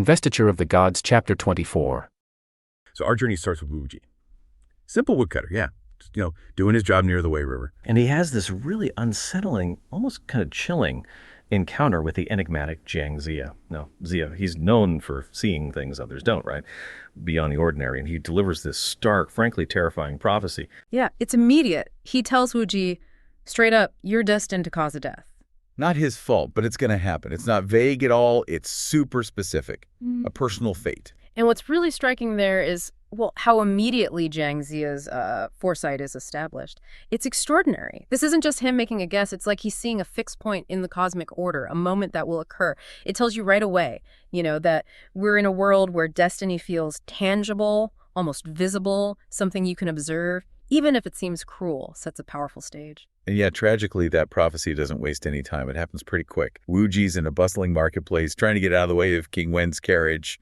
Investiture of the Gods, Chapter 24. So our journey starts with Wuji. Simple woodcutter, yeah. Just, doing his job near the Wei River. And he has this really unsettling, almost kind of chilling encounter with the enigmatic Jiang Ziya. Now, Ziya, he's known for seeing things others don't, right? Beyond the ordinary. And he delivers this stark, frankly terrifying prophecy. Yeah, it's immediate. He tells Wuji, straight up, you're destined to cause a death. Not his fault, but it's going to happen. It's not vague at all. It's super specific. A personal fate. And what's really striking there is, well, how immediately Jiang Ziya's foresight is established. It's extraordinary. This isn't just him making a guess. It's like he's seeing a fixed point in the cosmic order, a moment that will occur. It tells you right away, that we're in a world where destiny feels tangible, almost visible, something you can observe, even if it seems cruel, sets a powerful stage. And yet, tragically, that prophecy doesn't waste any time. It happens pretty quick. Wuji's in a bustling marketplace, trying to get out of the way of King Wen's carriage.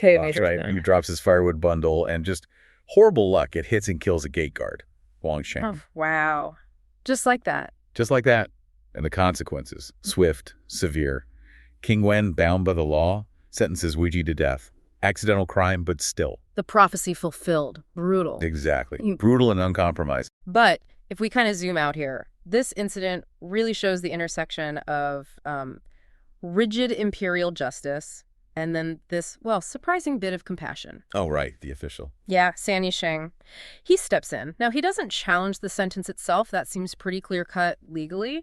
Right. He drops his firewood bundle, and just horrible luck. It hits and kills a gate guard, Guangsheng. Oh, wow. Just like that. Just like that. And the consequences, swift, severe. King Wen, bound by the law, sentences Wuji to death. Accidental crime, but still. The prophecy fulfilled. Brutal. Exactly. Brutal and uncompromised. But if we kind of zoom out here, this incident really shows the intersection of rigid imperial justice and then this, surprising bit of compassion. Oh, right. The official. Yeah, San Yisheng. He steps in. Now, he doesn't challenge the sentence itself. That seems pretty clear-cut legally.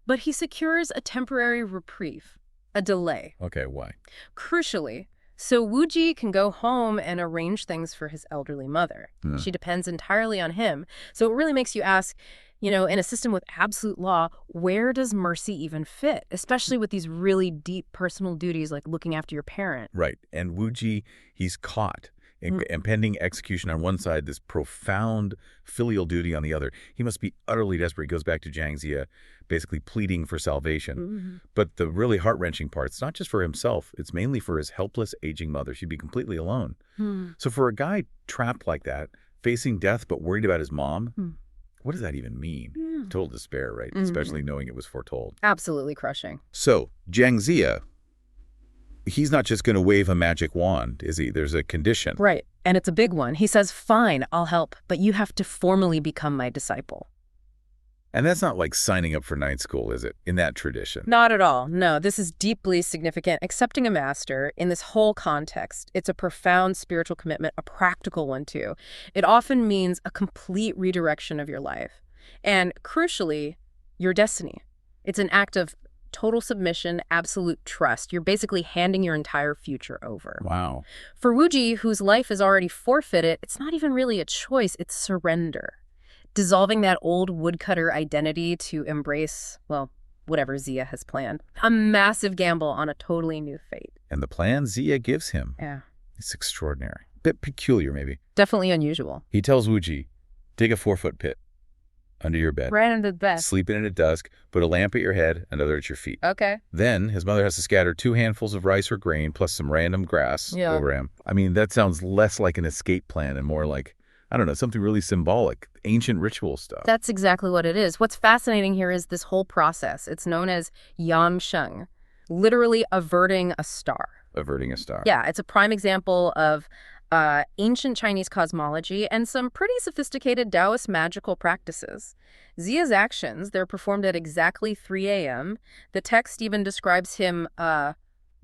But he secures a temporary reprieve, a delay. Okay, why? Crucially, so Wuji can go home and arrange things for his elderly mother. She depends entirely on him. So it really makes you ask, in a system with absolute law, where does mercy even fit? Especially with these really deep personal duties like looking after your parent. Right. And Wuji, he's caught. Impending execution on one side, this profound filial duty on the other. He must be utterly desperate. He goes back to Jiang Ziya, basically pleading for salvation. But the really heart-wrenching part, it's not just for himself. It's mainly for his helpless, aging mother. She'd be completely alone. So for a guy trapped like that, facing death but worried about his mom, what does that even mean? Total despair, right? Especially knowing it was foretold. Absolutely crushing. So Jiang Ziya, he's not just going to wave a magic wand, is he? There's a condition. Right. And it's a big one. He says, fine, I'll help, but you have to formally become my disciple. And that's not like signing up for night school, is it, in that tradition? Not at all. No, this is deeply significant. Accepting a master in this whole context, it's a profound spiritual commitment, a practical one too. It often means a complete redirection of your life. And crucially, your destiny. It's an act of total submission, absolute trust. You're basically handing your entire future over. Wow. For Wuji, whose life is already forfeited, it's not even really a choice, it's surrender. Dissolving that old woodcutter identity to embrace, whatever Ziya has planned. A massive gamble on a totally new fate. And the plan Ziya gives him. Yeah. It's extraordinary. Bit peculiar, maybe. Definitely unusual. He tells Wuji, dig a 4-foot pit under your bed. Right under the bed. Sleep in it at dusk, put a lamp at your head, another at your feet. Okay. Then his mother has to scatter 2 handfuls of rice or grain plus some random grass over him. I mean, that sounds less like an escape plan and more like, I don't know, something really symbolic, ancient ritual stuff. That's exactly what it is. What's fascinating here is this whole process. It's known as Yamsheng, literally averting a star. Averting a star. Yeah, it's a prime example of ancient Chinese cosmology and some pretty sophisticated Taoist magical practices. Ziya's actions, they're performed at exactly 3 a.m. The text even describes him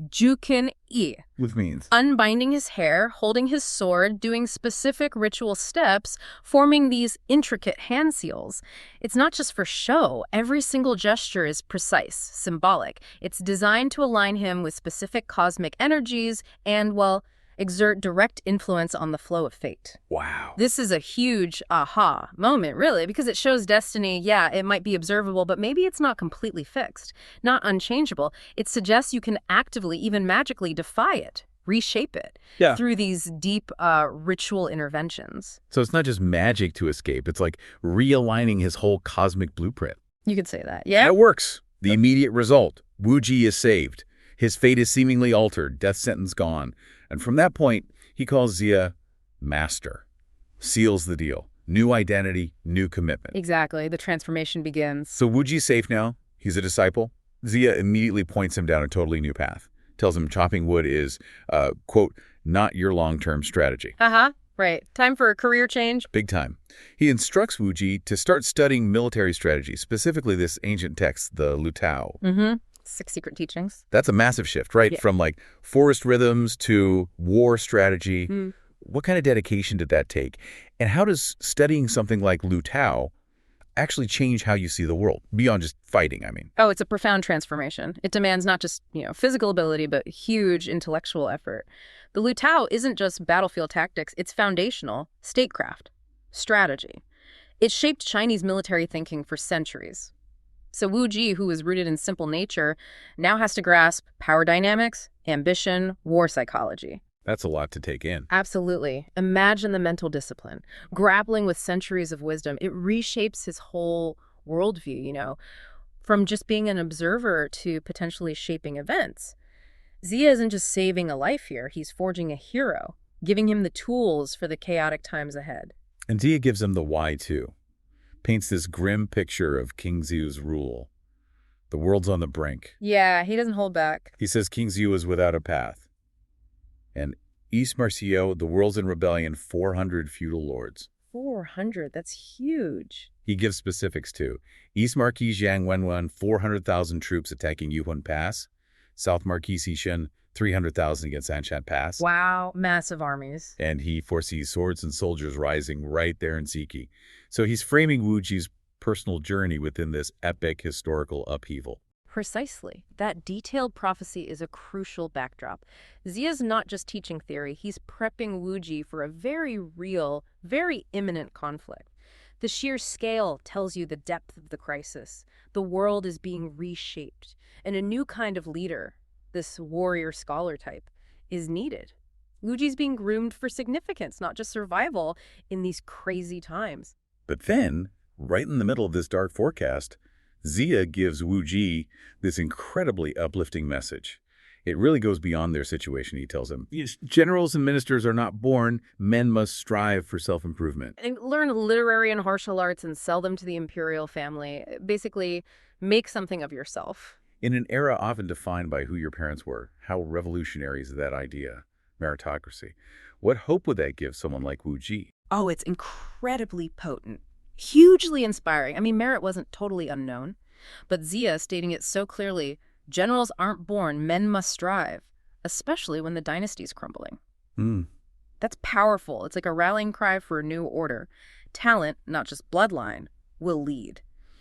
Jukin Yi. Which means? Unbinding his hair, holding his sword, doing specific ritual steps, forming these intricate hand seals. It's not just for show. Every single gesture is precise, symbolic. It's designed to align him with specific cosmic energies and, exert direct influence on the flow of fate. Wow. This is a huge aha moment, really, because it shows destiny, it might be observable, but maybe it's not completely fixed, not unchangeable. It suggests you can actively, even magically, defy it, reshape it through these deep ritual interventions. So it's not just magic to escape. It's like realigning his whole cosmic blueprint. You could say that, yeah. That works. The immediate result, Wuji is saved. His fate is seemingly altered, death sentence gone. And from that point, he calls Ziya master, seals the deal. New identity, new commitment. Exactly. The transformation begins. So Wuji's safe now. He's a disciple. Ziya immediately points him down a totally new path. tells him chopping wood is, quote, not your long-term strategy. Right. Time for a career change. Big time. He instructs Wu Ji to start studying military strategy, specifically this ancient text, the Lu Tao. 6 Secret Teachings. That's a massive shift, right? Yeah. From like forest rhythms to war strategy. What kind of dedication did that take? And how does studying something like Lu Tao actually change how you see the world, beyond just fighting, I mean? Oh, it's a profound transformation. It demands not just, physical ability, but huge intellectual effort. The Lu Tao isn't just battlefield tactics, it's foundational statecraft, strategy. It shaped Chinese military thinking for centuries. So Wu Ji, who was rooted in simple nature, now has to grasp power dynamics, ambition, war psychology. That's a lot to take in. Absolutely. Imagine the mental discipline. Grappling with centuries of wisdom, it reshapes his whole worldview, from just being an observer to potentially shaping events. Ziya isn't just saving a life here, he's forging a hero, giving him the tools for the chaotic times ahead. And Ziya gives him the why, too. Paints this grim picture of King Xiu's rule. The world's on the brink. Yeah, he doesn't hold back. He says King Xiu is without a path. And East Marcio, the world's in rebellion, 400 feudal lords. 400, that's huge. He gives specifics, too. East Marquis Jiang Wenwen, 400,000 troops attacking Yuhuan Pass. South Marquis Xishan, 300,000 against Anshan Pass. Wow, massive armies. And he foresees swords and soldiers rising right there in Siki. So he's framing Wu Ji's personal journey within this epic historical upheaval. Precisely. That detailed prophecy is a crucial backdrop. Ziya's not just teaching theory, he's prepping Wu Ji for a very real, very imminent conflict. The sheer scale tells you the depth of the crisis. The world is being reshaped, and a new kind of leader, this warrior scholar type, is needed. Wu Ji's being groomed for significance, not just survival, in these crazy times. But then, right in the middle of this dark forecast, Ziya gives Wu Ji this incredibly uplifting message. It really goes beyond their situation, he tells him. Generals and ministers are not born. Men must strive for self-improvement. And learn literary and martial arts and sell them to the imperial family. Basically, make something of yourself. In an era often defined by who your parents were, how revolutionary is that idea? Meritocracy. What hope would that give someone like Wu Ji? Oh, it's incredibly potent. Hugely inspiring. I mean, merit wasn't totally unknown. But Ziya, stating it so clearly, generals aren't born, men must strive, especially when the dynasty's crumbling. That's powerful. It's like a rallying cry for a new order. Talent, not just bloodline, will lead.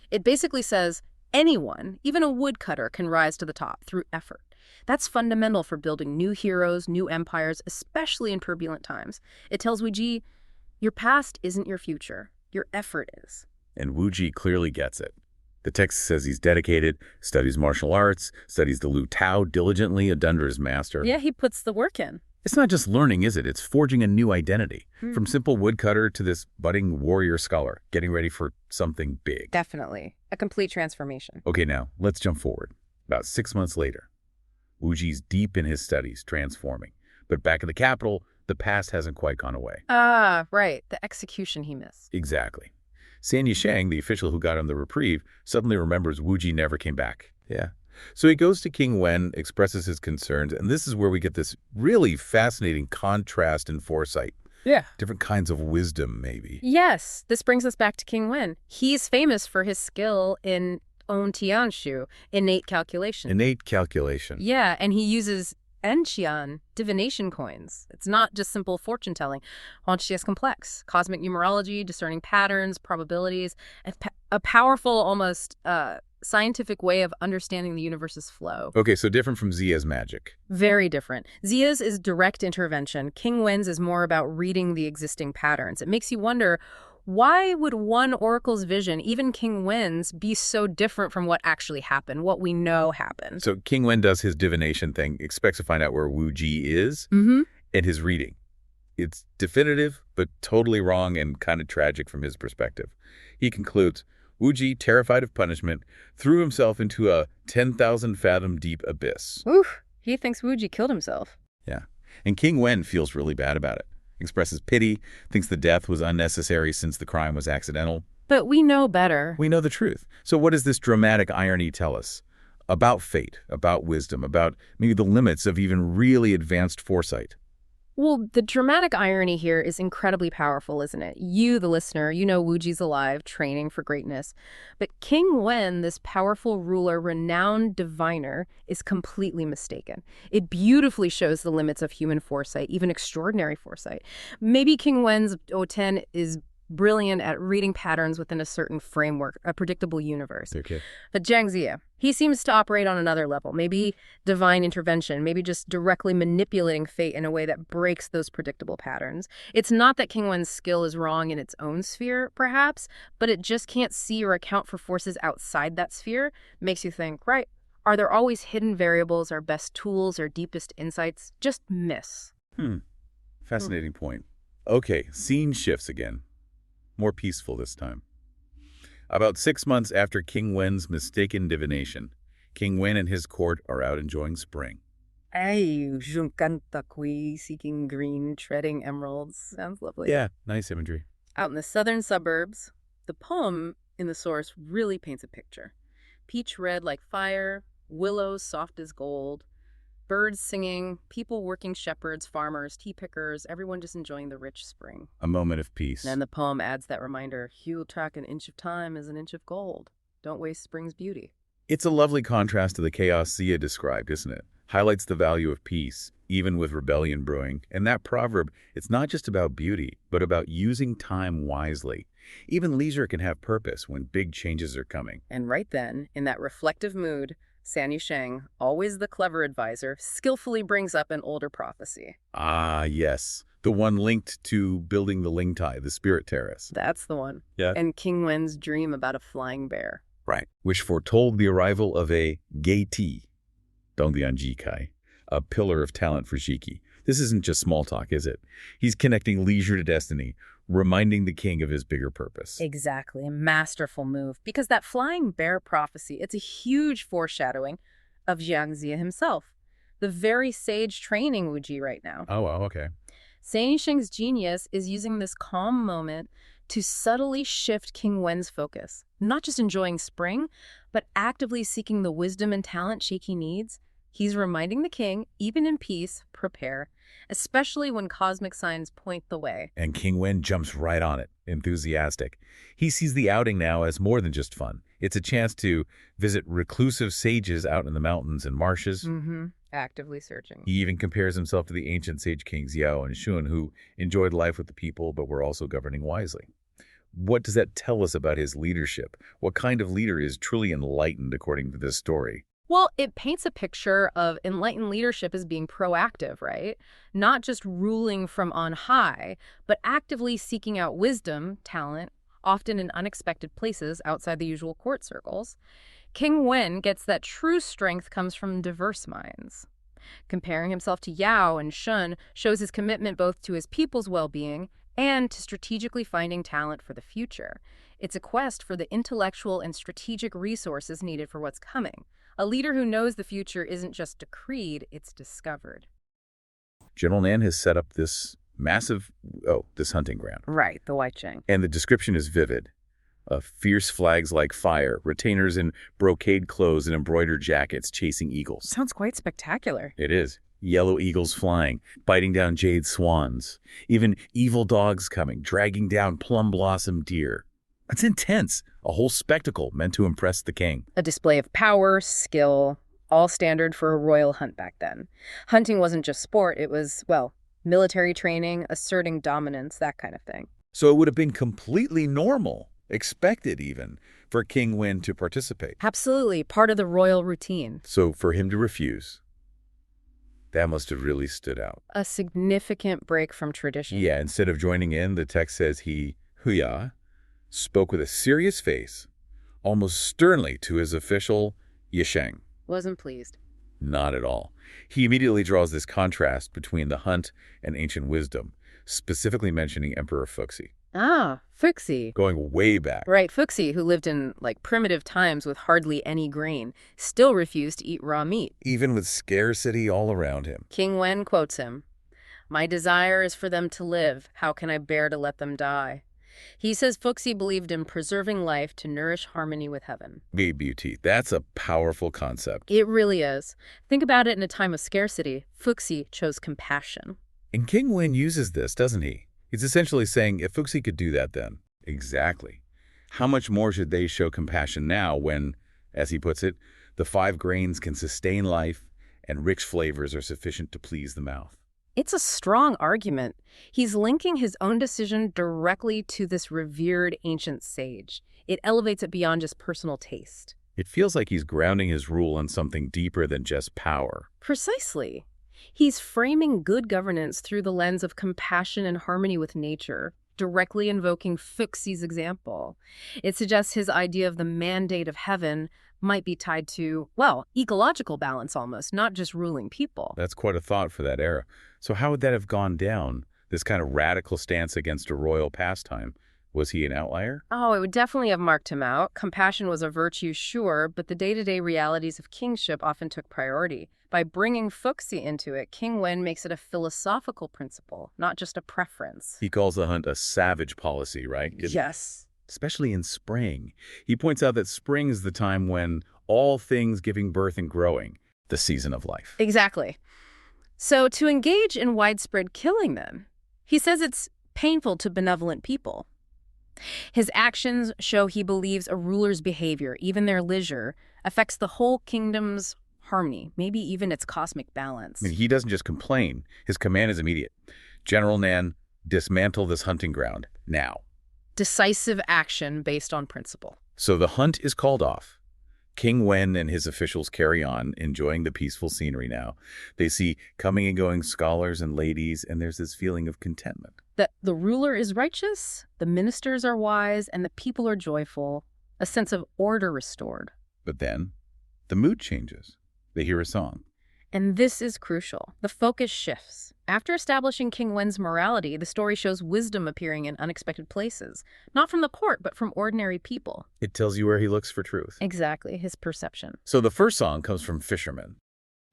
It basically says anyone, even a woodcutter, can rise to the top through effort. That's fundamental for building new heroes, new empires, especially in turbulent times. It tells Wu Ji, your past isn't your future. Your effort is. And Wu Ji clearly gets it. The text says he's dedicated, studies martial arts, studies the Lu Tao diligently under his master. Yeah, he puts the work in. It's not just learning, is it? It's forging a new identity. From simple woodcutter to this budding warrior scholar, getting ready for something big. Definitely. A complete transformation. Okay, now, let's jump forward. About 6 months later, Wu Ji's deep in his studies, transforming. But back in the capital, the past hasn't quite gone away. Ah, right. The execution he missed. Exactly. San Yisheng, the official who got him the reprieve, suddenly remembers Wu Ji never came back. Yeah. So he goes to King Wen, expresses his concerns, and this is where we get this really fascinating contrast and foresight. Yeah. Different kinds of wisdom, maybe. Yes. This brings us back to King Wen. He's famous for his skill in On Tianshu, innate calculation. Innate calculation. Yeah, and he uses Enqian divination coins. It's not just simple fortune telling. Onchi is complex. Cosmic numerology, discerning patterns, probabilities, and a powerful, almost scientific way of understanding the universe's flow. Okay, so different from Ziya's magic. Very different. Ziya's is direct intervention. King Wen's is more about reading the existing patterns. It makes you wonder, why would one oracle's vision, even King Wen's, be so different from what actually happened, what we know happened? So King Wen does his divination thing, expects to find out where Wu Ji is, and his reading. It's definitive, but totally wrong and kind of tragic from his perspective. He concludes, Wu Ji, terrified of punishment, threw himself into a 10,000 fathom deep abyss. Oof, he thinks Wu Ji killed himself. Yeah, and King Wen feels really bad about it. Expresses pity, thinks the death was unnecessary since the crime was accidental. But we know better. We know the truth. So what does this dramatic irony tell us? about fate, about wisdom, about maybe the limits of even really advanced foresight. Well, the dramatic irony here is incredibly powerful, isn't it? You, the listener, you know Wuji's alive, training for greatness. But King Wen, this powerful ruler, renowned diviner, is completely mistaken. It beautifully shows the limits of human foresight, even extraordinary foresight. Maybe King Wen's O10 is brilliant at reading patterns within a certain framework, a predictable universe. Okay. But Jiang Ziya, he seems to operate on another level, maybe divine intervention, maybe just directly manipulating fate in a way that breaks those predictable patterns. It's not that King Wen's skill is wrong in its own sphere, perhaps, but it just can't see or account for forces outside that sphere. Makes you think, right, are there always hidden variables, our best tools, our deepest insights just miss? Fascinating point. Okay, scene shifts again. More peaceful this time. About 6 months after King Wen's mistaken divination, King Wen and his court are out enjoying spring. Ay, Junkantakui, seeking green, treading emeralds. Sounds lovely. Yeah, nice imagery. Out in the southern suburbs, the poem in the source really paints a picture. Peach red like fire, willows soft as gold, birds singing, people working, shepherds, farmers, tea pickers, everyone just enjoying the rich spring. A moment of peace. And the poem adds that reminder, "He'll track an inch of time as an inch of gold. Don't waste spring's beauty." It's a lovely contrast to the chaos Ziya described, isn't it? Highlights the value of peace, even with rebellion brewing. And that proverb, it's not just about beauty, but about using time wisely. Even leisure can have purpose when big changes are coming. And right then, in that reflective mood, San Yisheng, always the clever advisor, skillfully brings up an older prophecy. Ah, yes. The one linked to building the Lingtai, the spirit terrace. That's the one. Yeah. And King Wen's dream about a flying bear. Right. Which foretold the arrival of a Geiti, Dongdian Jikai, a pillar of talent for Shiki. This isn't just small talk, is it? He's connecting leisure to destiny, reminding the king of his bigger purpose. Exactly, a masterful move. Because that flying bear prophecy, it's a huge foreshadowing of Jiang Ziya himself. The very sage training Wuji right now. Oh, wow, okay. San Yisheng's genius is using this calm moment to subtly shift King Wen's focus. Not just enjoying spring, but actively seeking the wisdom and talent Shiki needs. He's reminding the king, even in peace, prepare, especially when cosmic signs point the way. And King Wen jumps right on it, enthusiastic. He sees the outing now as more than just fun. It's a chance to visit reclusive sages out in the mountains and marshes. Actively searching. He even compares himself to the ancient sage kings Yao and Shun, who enjoyed life with the people but were also governing wisely. What does that tell us about his leadership? What kind of leader is truly enlightened according to this story? Well, it paints a picture of enlightened leadership as being proactive, right? Not just ruling from on high, but actively seeking out wisdom, talent, often in unexpected places outside the usual court circles. King Wen gets that true strength comes from diverse minds. Comparing himself to Yao and Shun shows his commitment both to his people's well-being and to strategically finding talent for the future. It's a quest for the intellectual and strategic resources needed for what's coming. A leader who knows the future isn't just decreed, it's discovered. General Nan has set up this massive, this hunting ground. Right, the Jichang. And the description is vivid. Fierce flags like fire, retainers in brocade clothes and embroidered jackets chasing eagles. Sounds quite spectacular. It is. Yellow eagles flying, biting down jade swans. Even evil dogs coming, dragging down plum blossom deer. It's intense. A whole spectacle meant to impress the king. A display of power, skill, all standard for a royal hunt back then. Hunting wasn't just sport, it was, well, military training, asserting dominance, that kind of thing. So it would have been completely normal, expected even, for King Wen to participate. Absolutely, part of the royal routine. So for him to refuse, that must have really stood out. A significant break from tradition. Yeah, instead of joining in, the text says he, Huya, spoke with a serious face, almost sternly to his official, Yisheng. Wasn't pleased. Not at all. He immediately draws this contrast between the hunt and ancient wisdom, specifically mentioning Emperor Fuxi. Ah, Fuxi. Going way back. Right, Fuxi, who lived in, primitive times with hardly any grain, still refused to eat raw meat. Even with scarcity all around him. King Wen quotes him, "My desire is for them to live. How can I bear to let them die?" He says Fuxi believed in preserving life to nourish harmony with heaven. Beauty. That's a powerful concept. It really is. Think about it in a time of scarcity. Fuxi chose compassion. And King Wen uses this, doesn't he? He's essentially saying, if Fuxi could do that then. Exactly. How much more should they show compassion now when, as he puts it, the 5 grains can sustain life and rich flavors are sufficient to please the mouth? It's a strong argument. He's linking his own decision directly to this revered ancient sage. It elevates it beyond just personal taste. It feels like he's grounding his rule on something deeper than just power. Precisely. He's framing good governance through the lens of compassion and harmony with nature, directly invoking Fuxi's example. It suggests his idea of the mandate of heaven might be tied to, well, ecological balance almost, not just ruling people. That's quite a thought for that era. So how would that have gone down, this kind of radical stance against a royal pastime? Was he an outlier? Oh, it would definitely have marked him out. Compassion was a virtue, sure, but the day-to-day realities of kingship often took priority. By bringing Fuxi into it, King Wen makes it a philosophical principle, not just a preference. He calls the hunt a savage policy, right? Yes. Especially in spring. He points out that spring is the time when all things giving birth and growing, the season of life. Exactly. So to engage in widespread killing then, he says it's painful to benevolent people. His actions show he believes a ruler's behavior, even their leisure, affects the whole kingdom's harmony, maybe even its cosmic balance. And he doesn't just complain. His command is immediate. General Nan, dismantle this hunting ground, now. Decisive action based on principle. So the hunt is called off. King Wen and his officials carry on, enjoying the peaceful scenery now. They see coming and going scholars and ladies, and there's this feeling of contentment. That the ruler is righteous, the ministers are wise, and the people are joyful, a sense of order restored. But then, the mood changes. They hear a song. And this is crucial. The focus shifts. After establishing King Wen's morality, the story shows wisdom appearing in unexpected places. Not from the court, but from ordinary people. It tells you where he looks for truth. Exactly, his perception. So the first song comes from Fishermen.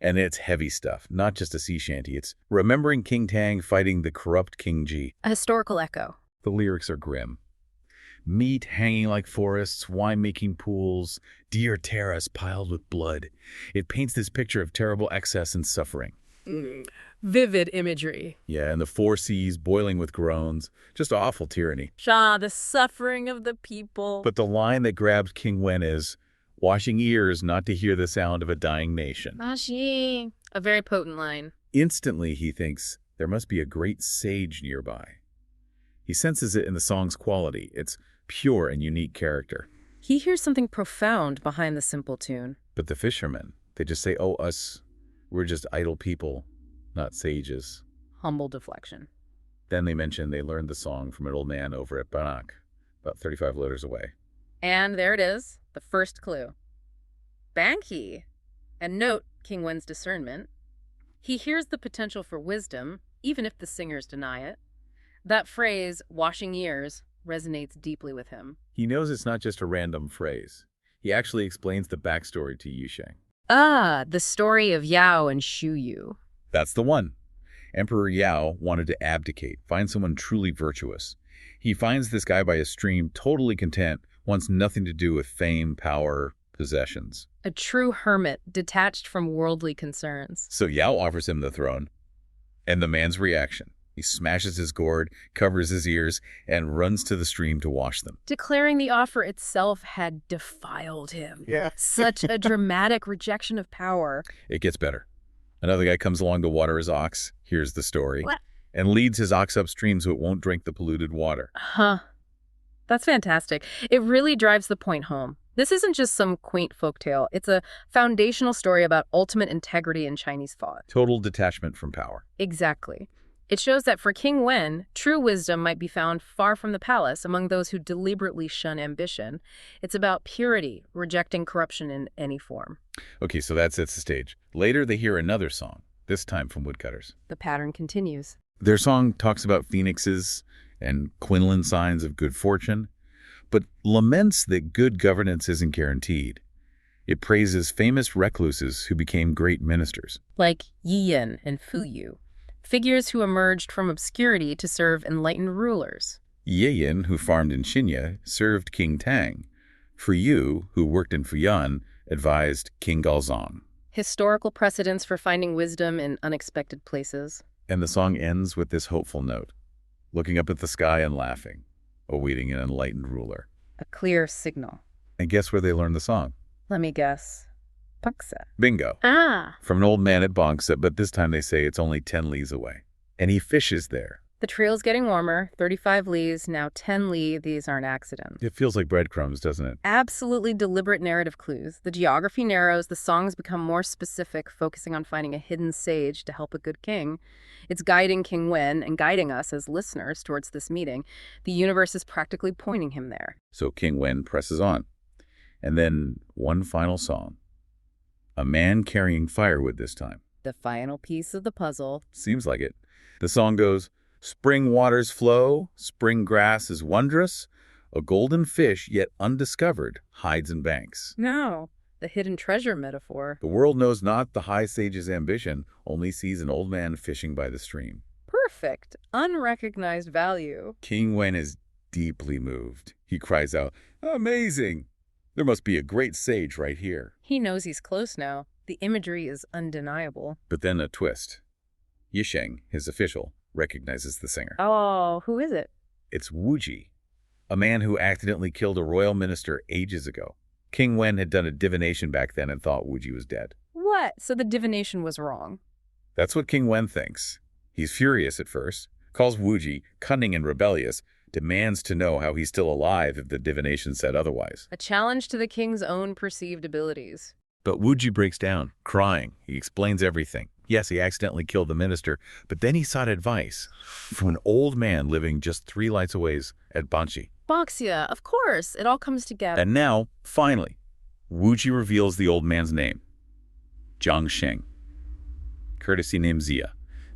And it's heavy stuff, not just a sea shanty. It's remembering King Tang fighting the corrupt King Ji. A historical echo. The lyrics are grim. Meat hanging like forests, winemaking pools, deer terrace piled with blood. It paints this picture of terrible excess and suffering. Vivid imagery. Yeah, and the 4 seas boiling with groans. Just awful tyranny. The suffering of the people. But the line that grabs King Wen is, washing ears not to hear the sound of a dying nation. A very potent line. Instantly, he thinks, there must be a great sage nearby. He senses it in the song's quality, its pure and unique character. He hears something profound behind the simple tune. But the fishermen, they just say, oh, us, we're just idle people, not sages. Humble deflection. Then they mention they learned the song from an old man over at Banak, about 35 letters away. And there it is, the first clue. Banki. And note King Wen's discernment. He hears the potential for wisdom, even if the singers deny it. That phrase, washing ears, resonates deeply with him. He knows it's not just a random phrase. He actually explains the backstory to Jichang. The story of Yao and Shu Yu. That's the one. Emperor Yao wanted to abdicate, find someone truly virtuous. He finds this guy by a stream, totally content, wants nothing to do with fame, power, possessions. A true hermit, detached from worldly concerns. So Yao offers him the throne. And the man's reaction. He smashes his gourd, covers his ears, and runs to the stream to wash them. Declaring the offer itself had defiled him. Yeah. Such a dramatic rejection of power. It gets better. Another guy comes along to water his ox, hears the story, What? and leads his ox upstream so it won't drink the polluted water. That's fantastic. It really drives the point home. This isn't just some quaint folktale. It's a foundational story about ultimate integrity in Chinese thought. Total detachment from power. Exactly. It shows that for King Wen, true wisdom might be found far from the palace among those who deliberately shun ambition. It's about purity, rejecting corruption in any form. Okay, so that sets the stage. Later, they hear another song, this time from woodcutters. The pattern continues. Their song talks about phoenixes and quinlan signs of good fortune, but laments that good governance isn't guaranteed. It praises famous recluses who became great ministers. Like Yiyan and Fu Yu, figures who emerged from obscurity to serve enlightened rulers. Yiyan, who farmed in Xinya, served King Tang. For Yu, who worked in Fuyan, advised King Gaozong. Historical precedents for finding wisdom in unexpected places. And the song ends with this hopeful note, looking up at the sky and laughing, awaiting an enlightened ruler. A clear signal. And guess where they learned the song? Let me guess. Paksa. Bingo. Ah! From an old man at Bangsa, but this time they say it's only 10 lees away. And he fishes there. The trail's getting warmer. 35 lees, now 10 li. These aren't accidents. It feels like breadcrumbs, doesn't it? Absolutely deliberate narrative clues. The geography narrows, the songs become more specific, focusing on finding a hidden sage to help a good king. It's guiding King Wen and guiding us as listeners towards this meeting. The universe is practically pointing him there. So King Wen presses on. And then one final song. A man carrying firewood this time. The final piece of the puzzle. Seems like it. The song goes, spring waters flow, spring grass is wondrous, a golden fish yet undiscovered hides in banks. No, the hidden treasure metaphor. The world knows not the high sage's ambition, only sees an old man fishing by the stream. Perfect. Unrecognized value. King Wen is deeply moved. He cries out, amazing! There must be a great sage right here. He knows he's close now. The imagery is undeniable. But then a twist. Jichang, his official, recognizes the singer. Oh, who is it? It's Wuji, a man who accidentally killed a royal minister ages ago. King Wen had done a divination back then and thought Wuji was dead. What? So the divination was wrong. That's what King Wen thinks. He's furious at first, calls Wuji cunning and rebellious, demands to know how he's still alive if the divination said otherwise. A challenge to the king's own perceived abilities. But Wuji breaks down, crying. He explains everything. Yes, he accidentally killed the minister, but then he sought advice from an old man living just 3 lights away at Banshi. Boxia, of course. It all comes together. And now, finally, Wuji reveals the old man's name. Jiang, courtesy name Ziya,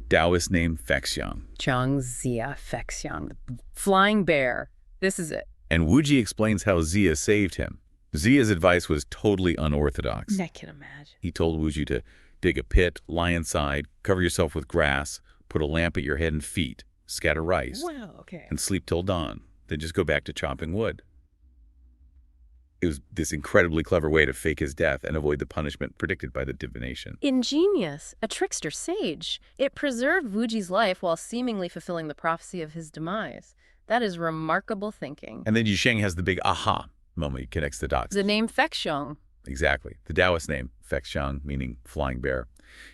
Taoist name Fengxiang. Jiang, Ziya, Fengxiang. The flying bear. This is it. And Wuji explains how Ziya saved him. Ziya's advice was totally unorthodox. I can imagine. He told Wuji to dig a pit, lie inside, cover yourself with grass, put a lamp at your head and feet, scatter rice, Wow, okay. and sleep till dawn. Then just go back to chopping wood. It was this incredibly clever way to fake his death and avoid the punishment predicted by the divination. Ingenious. A trickster sage. It preserved Wuji's life while seemingly fulfilling the prophecy of his demise. That is remarkable thinking. And then Jichang has the big aha moment. He connects the dots. The name Fengxiang. Exactly. The Taoist name, Fengxiang, meaning flying bear.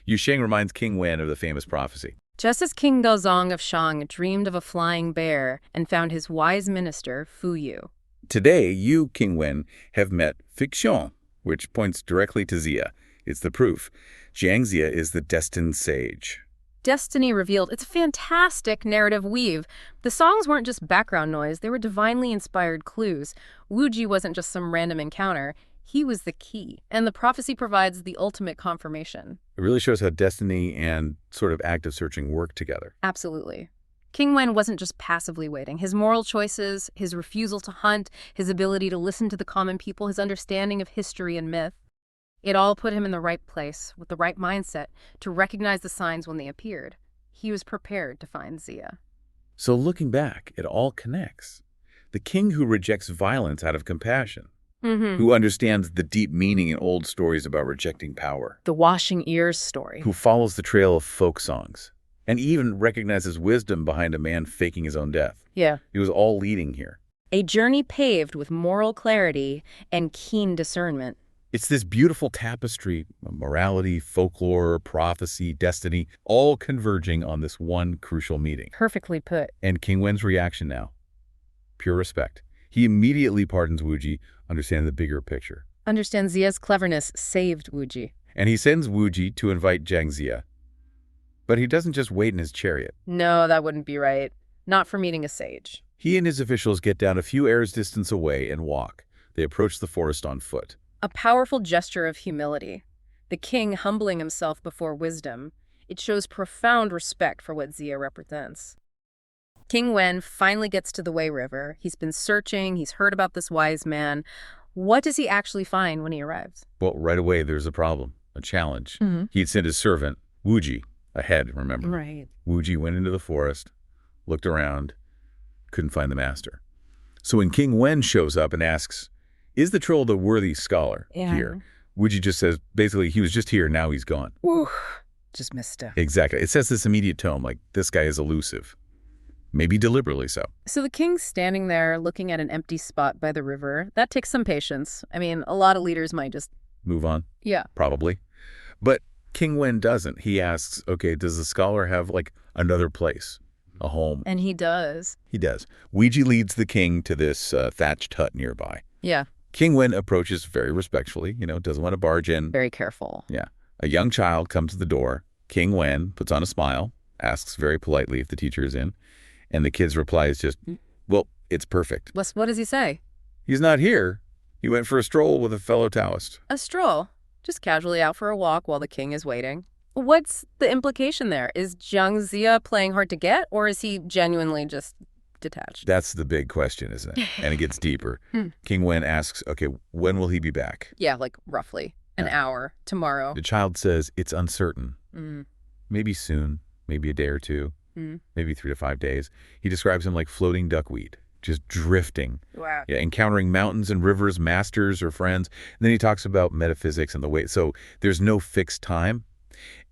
Jichang reminds King Wen of the famous prophecy. Just as King Gaozong of Shang dreamed of a flying bear and found his wise minister, Fu Yu. Today, you, King Wen, have met Fengxiang, which points directly to Ziya. It's the proof. Jiang Ziya is the destined sage. Destiny revealed. It's a fantastic narrative weave. The songs weren't just background noise. They were divinely inspired clues. Wuji wasn't just some random encounter. He was the key. And the prophecy provides the ultimate confirmation. It really shows how destiny and sort of active searching work together. Absolutely. King Wen wasn't just passively waiting. His moral choices, his refusal to hunt, his ability to listen to the common people, his understanding of history and myth, it all put him in the right place, with the right mindset, to recognize the signs when they appeared. He was prepared to find Ziya. So looking back, it all connects. The king who rejects violence out of compassion, who understands the deep meaning in old stories about rejecting power, The washing ears story. who follows the trail of folk songs, and even recognizes wisdom behind a man faking his own death. Yeah. It was all leading here. A journey paved with moral clarity and keen discernment. It's this beautiful tapestry of morality, folklore, prophecy, destiny, all converging on this one crucial meeting. Perfectly put. And King Wen's reaction now? Pure respect. He immediately pardons Wuji, understanding the bigger picture. Understand Ziya's cleverness saved Wuji. And he sends Wuji to invite Jiang Ziya. But he doesn't just wait in his chariot. No, that wouldn't be right. Not for meeting a sage. He and his officials get down a few airs distance away and walk. They approach the forest on foot. A powerful gesture of humility. The king humbling himself before wisdom. It shows profound respect for what Ziya represents. King Wen finally gets to the Wei River. He's been searching. He's heard about this wise man. What does he actually find when he arrives? Well, right away, there's a problem, a challenge. He'd sent his servant, Wuji, ahead, remember? Right. Wuji went into the forest, looked around, couldn't find the master. So when King Wen shows up and asks, is the troll the worthy scholar here? Wuji just says, basically, he was just here, now he's gone. Ooh, just missed it. Exactly. It sets this immediate tone, like, this guy is elusive. Maybe deliberately so. So the king's standing there looking at an empty spot by the river. That takes some patience. I mean, a lot of leaders might just... Move on? Yeah. Probably. But King Wen doesn't. He asks, okay, does the scholar have, like, another place, a home? And he does. He does. Ouija leads the king to this thatched hut nearby. Yeah. King Wen approaches very respectfully, doesn't want to barge in. Very careful. Yeah. A young child comes to the door. King Wen puts on a smile, asks very politely if the teacher is in, and the kid's reply is just, well, it's perfect. What does he say? He's not here. He went for a stroll with a fellow Taoist. A stroll. Just casually out for a walk while the king is waiting. What's the implication there? Is Jiang Ziya playing hard to get, or is he genuinely just detached? That's the big question, isn't it? And it gets deeper. King Wen asks, okay, when will he be back? Yeah, like roughly an hour, tomorrow. The child says it's uncertain. Maybe soon, maybe a day or two, maybe 3 to 5 days. He describes him like floating duckweed, just drifting. Wow. Yeah, encountering mountains and rivers, masters or friends. And then he talks about metaphysics and the way. So there's no fixed time.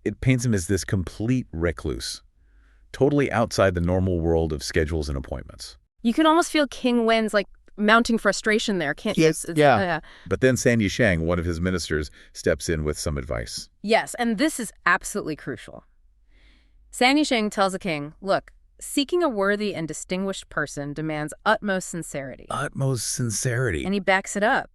It paints him as this complete recluse, totally outside the normal world of schedules and appointments. You can almost feel King Wen's like mounting frustration there, can't you? Yes, yeah. But then San Yisheng, one of his ministers, steps in with some advice. Yes, and this is absolutely crucial. San Yisheng tells the king, look, seeking a worthy and distinguished person demands utmost sincerity. Utmost sincerity. And he backs it up.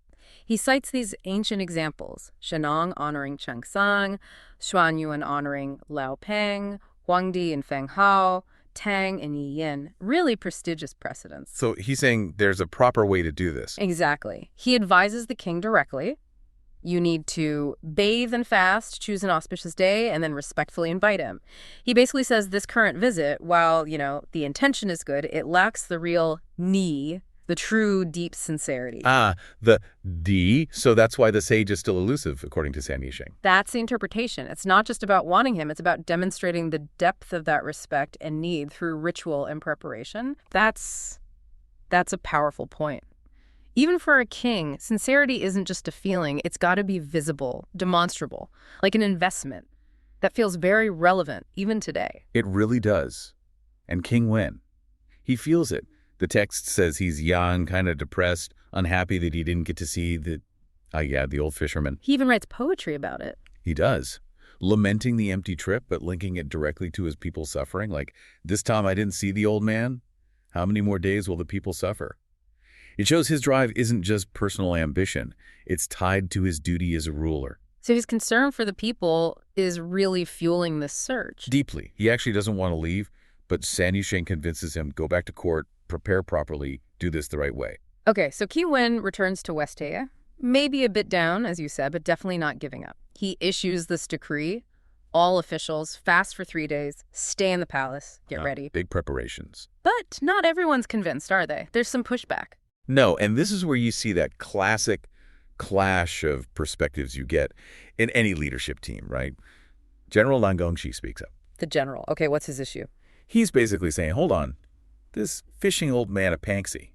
He cites these ancient examples, Shenong honoring Chengsang, Xuanyuan honoring Lao Peng, Huangdi and Feng Hao, Tang and Yi Yin, really prestigious precedents. So he's saying there's a proper way to do this. Exactly. He advises the king directly. You need to bathe and fast, choose an auspicious day, and then respectfully invite him. He basically says this current visit, while, the intention is good, it lacks the real ni, the true deep sincerity. The D, so that's why the sage is still elusive, according to San Yisheng. That's the interpretation. It's not just about wanting him, it's about demonstrating the depth of that respect and need through ritual and preparation. That's a powerful point. Even for a king, sincerity isn't just a feeling. It's got to be visible, demonstrable, like an investment that feels very relevant even today. It really does. And King Wen, he feels it. The text says he's young, kind of depressed, unhappy that he didn't get to see the old fisherman. He even writes poetry about it. He does. Lamenting the empty trip, but linking it directly to his people suffering. Like, this time I didn't see the old man. How many more days will the people suffer? It shows his drive isn't just personal ambition. It's tied to his duty as a ruler. So his concern for the people is really fueling this search. Deeply. He actually doesn't want to leave, but San Yisheng convinces him, go back to court, prepare properly, do this the right way. Okay, so King Wen returns to Westea. Maybe a bit down, as you said, but definitely not giving up. He issues this decree. All officials fast for 3 days, stay in the palace, get ready. Big preparations. But not everyone's convinced, are they? There's some pushback. No, and this is where you see that classic clash of perspectives you get in any leadership team, right? General Lan Gongxi speaks up. The general. Okay, what's his issue? He's basically saying, hold on, this fishing old man of Panxi,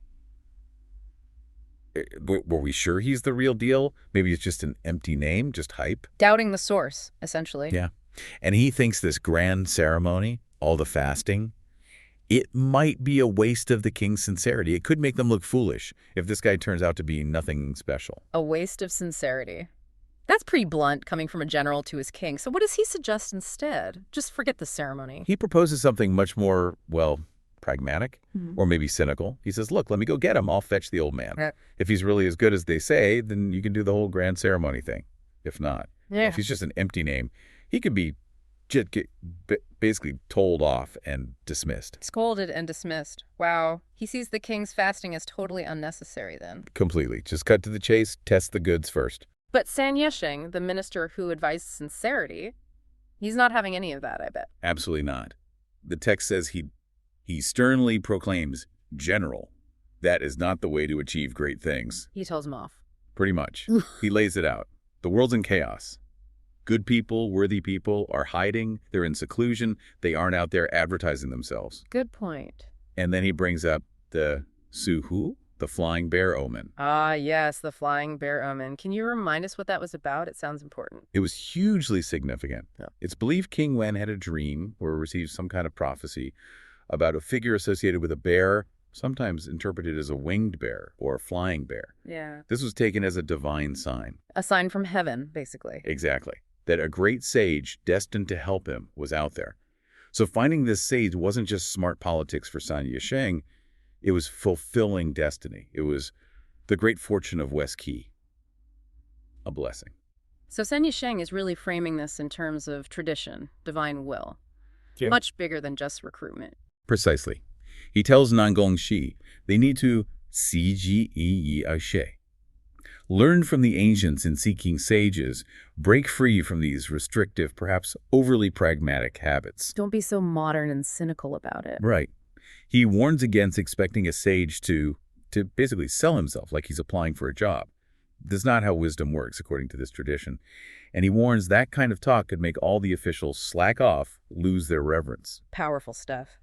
were we sure he's the real deal? Maybe it's just an empty name, just hype? Doubting the source, essentially. Yeah. And he thinks this grand ceremony, all the fasting, it might be a waste of the king's sincerity. It could make them look foolish if this guy turns out to be nothing special. A waste of sincerity. That's pretty blunt, coming from a general to his king. So what does he suggest instead? Just forget the ceremony. He proposes something much more, pragmatic or maybe cynical. He says, look, let me go get him. I'll fetch the old man. Yeah. If he's really as good as they say, then you can do the whole grand ceremony thing. If not, if he's just an empty name, he could be basically told off and dismissed. Scolded and dismissed. Wow. He sees the king's fasting as totally unnecessary then. Completely. Just cut to the chase, test the goods first. But San Yisheng, the minister who advised sincerity, he's not having any of that, I bet. Absolutely not. The text says he sternly proclaims, General, that is not the way to achieve great things. He tells him off. Pretty much. He lays it out. The world's in chaos. Good people, worthy people are hiding. They're in seclusion. They aren't out there advertising themselves. Good point. And then he brings up, the Suhu, the flying bear omen. Ah, yes, the flying bear omen. Can you remind us what that was about? It sounds important. It was hugely significant. Yeah. It's believed King Wen had a dream or received some kind of prophecy about a figure associated with a bear, sometimes interpreted as a winged bear or a flying bear. Yeah. This was taken as a divine sign. A sign from heaven, basically. Exactly. That a great sage destined to help him was out there. So finding this sage wasn't just smart politics for San Yisheng, it was fulfilling destiny. It was the great fortune of West Qi. A blessing. So San Yisheng is really framing this in terms of tradition, divine will. Yeah. Much bigger than just recruitment. Precisely. He tells Nangong Shi they need to si ji yi yi she. Learn from the ancients in seeking sages, break free from these restrictive, perhaps overly pragmatic habits. Don't be so modern and cynical about it. Right. He warns against expecting a sage to basically sell himself like he's applying for a job. That's not how wisdom works, according to this tradition. And he warns that kind of talk could make all the officials slack off, lose their reverence. Powerful stuff.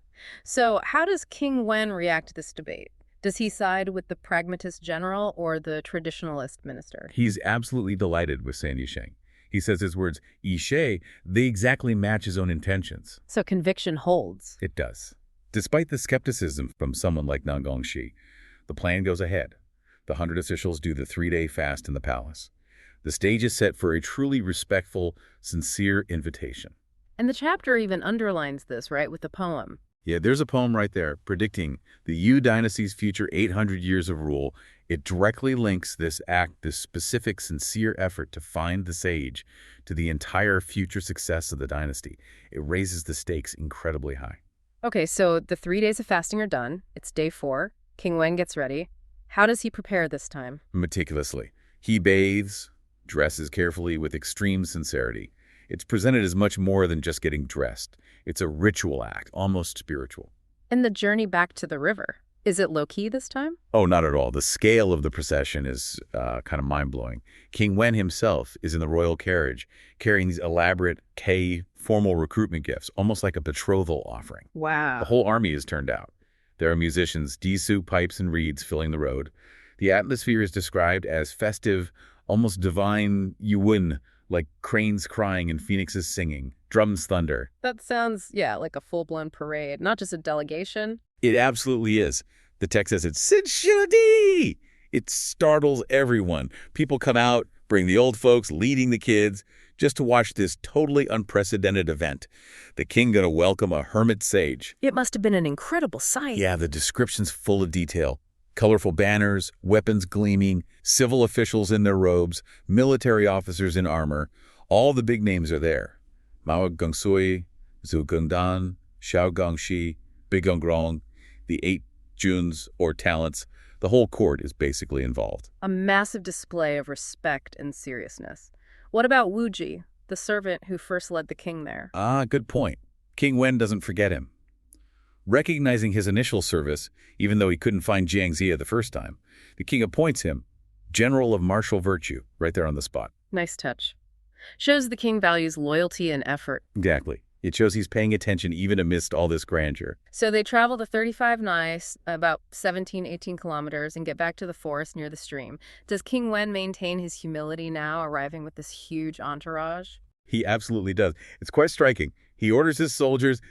So how does King Wen react to this debate? Does he side with the pragmatist general or the traditionalist minister? He's absolutely delighted with San Yisheng. He says his words, Yishe, they exactly match his own intentions. So conviction holds. It does. Despite the skepticism from someone like Nangong Shi, the plan goes ahead. The 100 officials do the 3-day fast in the palace. The stage is set for a truly respectful, sincere invitation. And the chapter even underlines this, right, with the poem. Yeah, there's a poem right there predicting the Yu dynasty's future 800 years of rule. It directly links this act, this specific, sincere effort to find the sage, to the entire future success of the dynasty. It raises the stakes incredibly high. Okay, so the 3 days of fasting are done. It's day 4. King Wen gets ready. How does he prepare this time? Meticulously. He bathes, dresses carefully with extreme sincerity. It's presented as much more than just getting dressed. It's a ritual act, almost spiritual. And the journey back to the river. Is it low-key this time? Oh, not at all. The scale of the procession is kind of mind-blowing. King Wen himself is in the royal carriage, carrying these elaborate K formal recruitment gifts, almost like a betrothal offering. Wow. The whole army is turned out. There are musicians, disu, pipes, and reeds filling the road. The atmosphere is described as festive, almost divine yuwen, like cranes crying and phoenixes singing, drums thunder. That sounds, like a full-blown parade, not just a delegation. It absolutely is. The text says it's Sinshudi. It startles everyone. People come out, bring the old folks, leading the kids, just to watch this totally unprecedented event. The king gonna welcome a hermit sage. It must have been an incredible sight. Yeah, the description's full of detail. Colorful banners, weapons gleaming, civil officials in their robes, military officers in armor. All the big names are there. Mao Gongsui, Zhu Gengdan, Xiao Gongxi, Bigongrong, the 8 Juns or talents. The whole court is basically involved. A massive display of respect and seriousness. What about Wu Ji, the servant who first led the king there? Ah, good point. King Wen doesn't forget him. Recognizing his initial service, even though he couldn't find Jiang Ziya the first time, the king appoints him general of martial virtue right there on the spot. Nice touch. Shows the king values loyalty and effort. Exactly. It shows he's paying attention even amidst all this grandeur. So they travel the 35 nights, about 17, 18 kilometers, and get back to the forest near the stream. Does King Wen maintain his humility now, arriving with this huge entourage? He absolutely does. It's quite striking. He orders his soldiers,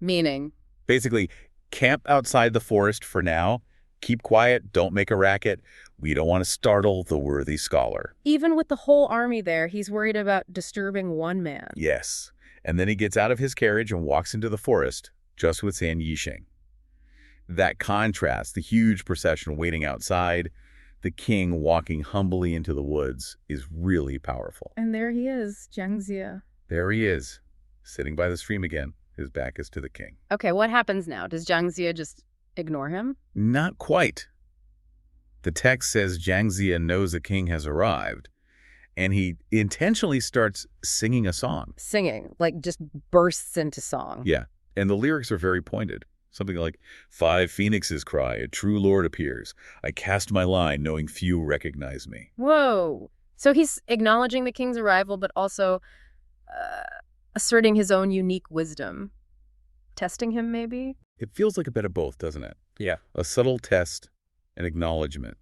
Meaning? basically, camp outside the forest for now. Keep quiet, don't make a racket. We don't want to startle the worthy scholar. Even with the whole army there, he's worried about disturbing one man. Yes. And then he gets out of his carriage and walks into the forest, just with San Yisheng. That contrast, the huge procession waiting outside, the king walking humbly into the woods, is really powerful. And there he is, Jiang Ziya. There he is, sitting by the stream again. His back is to the king. Okay, what happens now? Does Jiang Ziya just ignore him? Not quite. The text says Jiang Ziya knows the king has arrived, and he intentionally starts singing a song. Singing, like just bursts into song. Yeah, and the lyrics are very pointed. Something like, 5 phoenixes cry, a true lord appears. I cast my line, knowing few recognize me. Whoa. So he's acknowledging the king's arrival, but also asserting his own unique wisdom. Testing him, maybe? It feels like a bit of both, doesn't it? Yeah. A subtle test, an acknowledgement,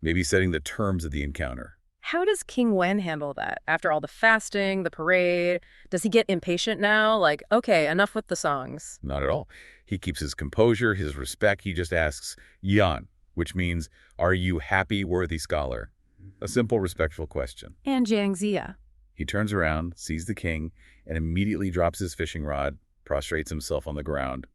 maybe setting the terms of the encounter. How does King Wen handle that? After all the fasting, the parade, does he get impatient now? Like, okay, enough with the songs. Not at all. He keeps his composure, his respect. He just asks, Yan, which means, are you happy, worthy scholar? A simple, respectful question. And Jiang Ziya. He turns around, sees the king, and immediately drops his fishing rod, prostrates himself on the ground,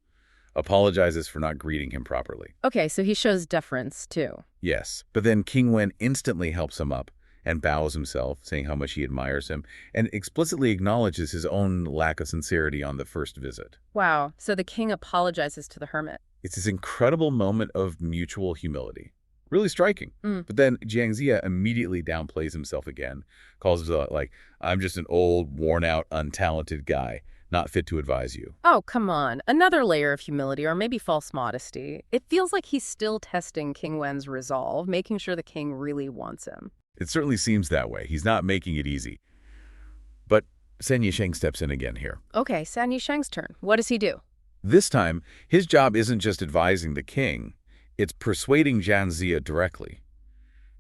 apologizes for not greeting him properly. Okay, so he shows deference, too. Yes, but then King Wen instantly helps him up and bows himself, saying how much he admires him, and explicitly acknowledges his own lack of sincerity on the first visit. Wow, so the king apologizes to the hermit. It's this incredible moment of mutual humility. Really striking. Mm. But then Jiang Ziya immediately downplays himself again, calls himself like, I'm just an old, worn-out, untalented guy, not fit to advise you. Oh, come on. Another layer of humility, or maybe false modesty. It feels like he's still testing King Wen's resolve, making sure the king really wants him. It certainly seems that way. He's not making it easy. But San Yisheng steps in again here. Okay, San Yisheng's turn. What does he do? This time, his job isn't just advising the king, it's persuading Jiang Ziya directly.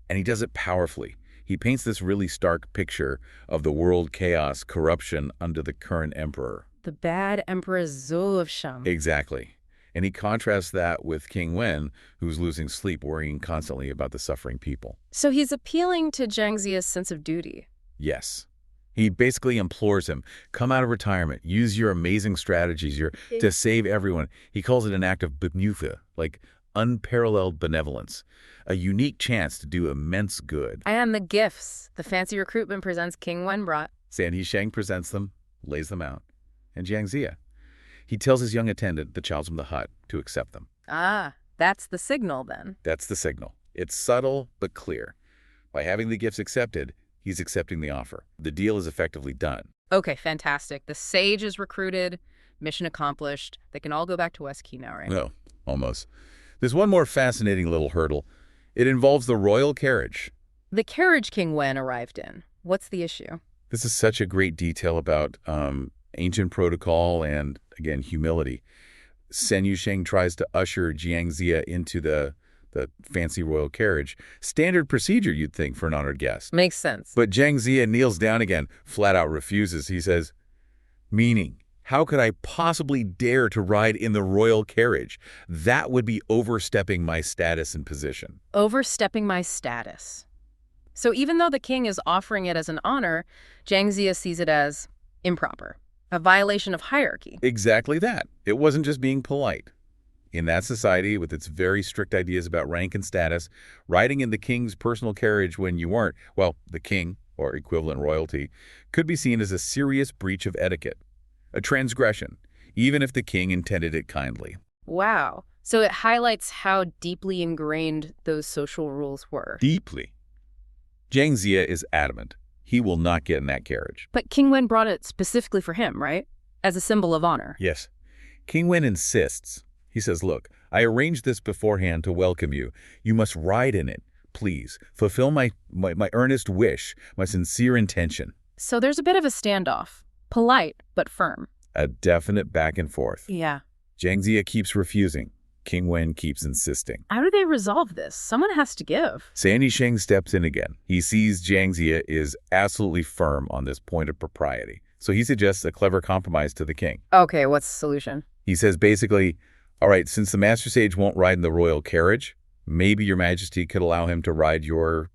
And he does it powerfully. He paints this really stark picture of the world chaos, corruption under the current emperor. The bad Emperor Zhou of Shang. Exactly. And he contrasts that with King Wen, who's losing sleep, worrying constantly about the suffering people. So he's appealing to Jiang Ziya's sense of duty. Yes. He basically implores him, come out of retirement, use your amazing strategies to save everyone. He calls it an act of benevolence, like unparalleled benevolence, a unique chance to do immense good. And the gifts the fancy recruitment presents King Wen brought. San Yisheng presents them, lays them out. And Jiang Ziya, he tells his young attendant, the child from the hut, to accept them. Ah, that's the signal then. That's the signal. It's subtle but clear. By having the gifts accepted, he's accepting the offer. The deal is effectively done. Okay, fantastic. The sage is recruited, mission accomplished. They can all go back to West Key now, right? No, almost. There's one more fascinating little hurdle. It involves the royal carriage. The carriage King Wen arrived in. What's the issue? This is such a great detail about ancient protocol and, again, humility. San Yisheng tries to usher Jiang Ziya into the fancy royal carriage. Standard procedure, you'd think, for an honored guest. Makes sense. But Jiang Ziya kneels down again, flat out refuses. He says, meaning, how could I possibly dare to ride in the royal carriage? That would be overstepping my status and position. Overstepping my status. So even though the king is offering it as an honor, Jiang Ziya sees it as improper, a violation of hierarchy. Exactly that. It wasn't just being polite. In that society, with its very strict ideas about rank and status, riding in the king's personal carriage when you weren't, well, the king, or equivalent royalty, could be seen as a serious breach of etiquette, a transgression, even if the king intended it kindly. Wow. So it highlights how deeply ingrained those social rules were. Deeply. Jiang Ziya is adamant. He will not get in that carriage. But King Wen brought it specifically for him, right? As a symbol of honor. Yes. King Wen insists. He says, look, I arranged this beforehand to welcome you. You must ride in it. Please, fulfill my earnest wish, my sincere intention. So there's a bit of a standoff. Polite, but firm. A definite back and forth. Yeah. Jiang Ziya keeps refusing. King Wen keeps insisting. How do they resolve this? Someone has to give. San Yisheng steps in again. He sees Jiang Ziya is absolutely firm on this point of propriety. So he suggests a clever compromise to the king. Okay, what's the solution? He says basically, all right, since the Master Sage won't ride in the royal carriage, maybe your majesty could allow him to ride your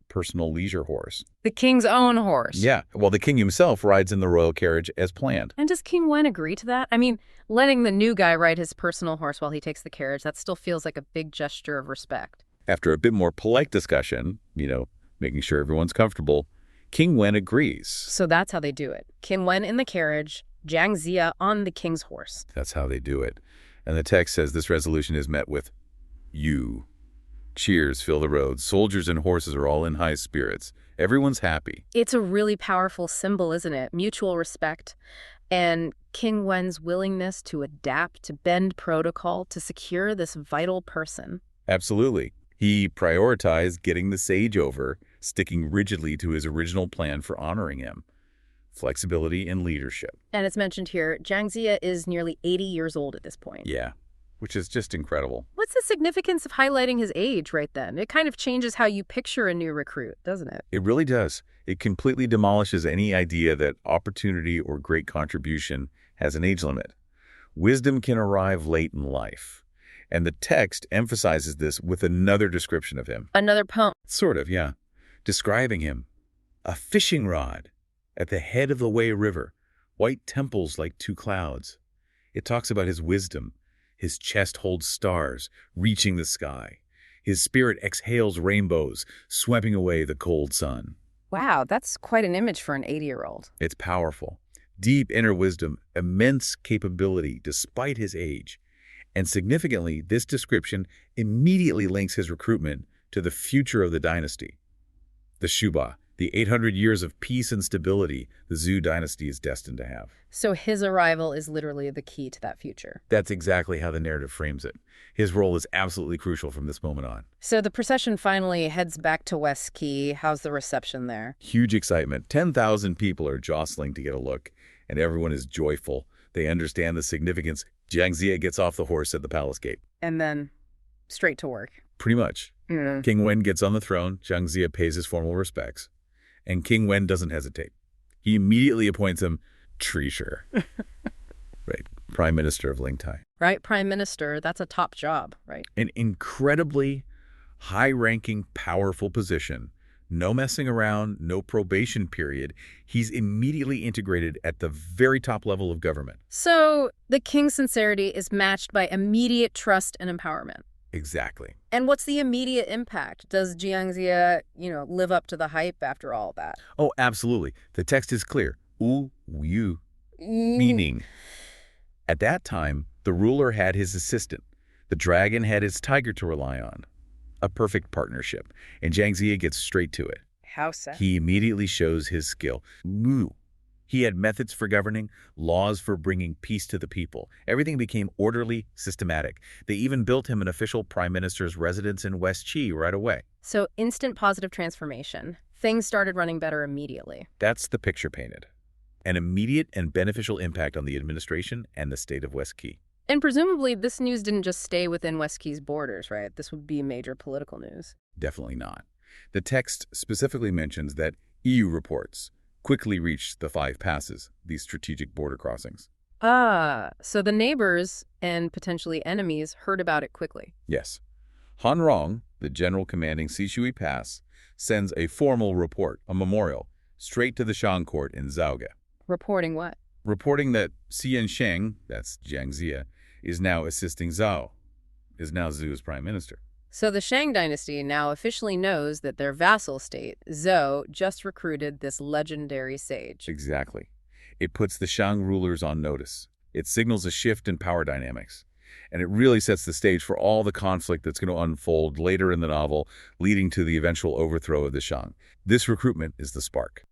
personal leisure horse. The king's own horse. Yeah, well, the king himself rides in the royal carriage as planned. And does King Wen agree to that? I mean, letting the new guy ride his personal horse while he takes the carriage, that still feels like a big gesture of respect. After a bit more polite discussion, making sure everyone's comfortable, King Wen agrees. So that's how they do it. King Wen in the carriage, Jiang Ziya on the king's horse. That's how they do it. And the text says this resolution is met with, you. Cheers fill the road. Soldiers and horses are all in high spirits. Everyone's happy. It's a really powerful symbol, isn't it? Mutual respect. And King Wen's willingness to adapt, to bend protocol, to secure this vital person. Absolutely. He prioritized getting the sage over, sticking rigidly to his original plan for honoring him. flexibility, and leadership. And it's mentioned here, Jiang Ziya is nearly 80 years old at this point. Yeah, which is just incredible. What's the significance of highlighting his age right then? It kind of changes how you picture a new recruit, doesn't it? It really does. It completely demolishes any idea that opportunity or great contribution has an age limit. Wisdom can arrive late in life. And the text emphasizes this with another description of him. Another poem. Sort of, yeah. Describing him. A fishing rod at the head of the Wei River, white temples like two clouds. It talks about his wisdom. His chest holds stars, reaching the sky. His spirit exhales rainbows, sweeping away the cold sun. Wow, that's quite an image for an 80-year-old. It's powerful. Deep inner wisdom, immense capability despite his age. And significantly, this description immediately links his recruitment to the future of the dynasty. The Shuba, the 800 years of peace and stability the Zhou dynasty is destined to have. So his arrival is literally the key to that future. That's exactly how the narrative frames it. His role is absolutely crucial from this moment on. So the procession finally heads back to West Key. How's the reception there? Huge excitement. 10,000 people are jostling to get a look, and everyone is joyful. They understand the significance. Jiang Ziya gets off the horse at the palace gate. And then straight to work. Pretty much. Mm. King Wen gets on the throne. Jiang Ziya pays his formal respects. And King Wen doesn't hesitate. He immediately appoints him treasurer. Right. Prime Minister of Lingtai. Right, Prime Minister, that's a top job, right? An incredibly high-ranking, powerful position. No messing around, no probation period. He's immediately integrated at the very top level of government. So the king's sincerity is matched by immediate trust and empowerment. Exactly. And what's the immediate impact? Does Jiang Ziya, live up to the hype after all that? Oh, absolutely. The text is clear. Wu Yu, meaning at that time, the ruler had his assistant. The dragon had his tiger to rely on. A perfect partnership. And Jiang Ziya gets straight to it. How so? He immediately shows his skill. Wu. He had methods for governing, laws for bringing peace to the people. Everything became orderly, systematic. They even built him an official prime minister's residence in West Qi right away. So instant positive transformation. Things started running better immediately. That's the picture painted. An immediate and beneficial impact on the administration and the state of West Qi. And presumably this news didn't just stay within West Qiy's borders, right? This would be major political news. Definitely not. The text specifically mentions that EU reports quickly reached the 5 passes, these strategic border crossings. Ah, so the neighbors and potentially enemies heard about it quickly. Yes. Han Rong, the general commanding Sishui Pass, sends a formal report, a memorial, straight to the Shang court in Zhaoge. Reporting what? Reporting that Xian Sheng, that's Jiang Ziya, is now assisting Zhao, is now Zhu's prime minister. So the Shang dynasty now officially knows that their vassal state, Zhou, just recruited this legendary sage. Exactly. It puts the Shang rulers on notice. It signals a shift in power dynamics. And it really sets the stage for all the conflict that's going to unfold later in the novel, leading to the eventual overthrow of the Shang. This recruitment is the spark.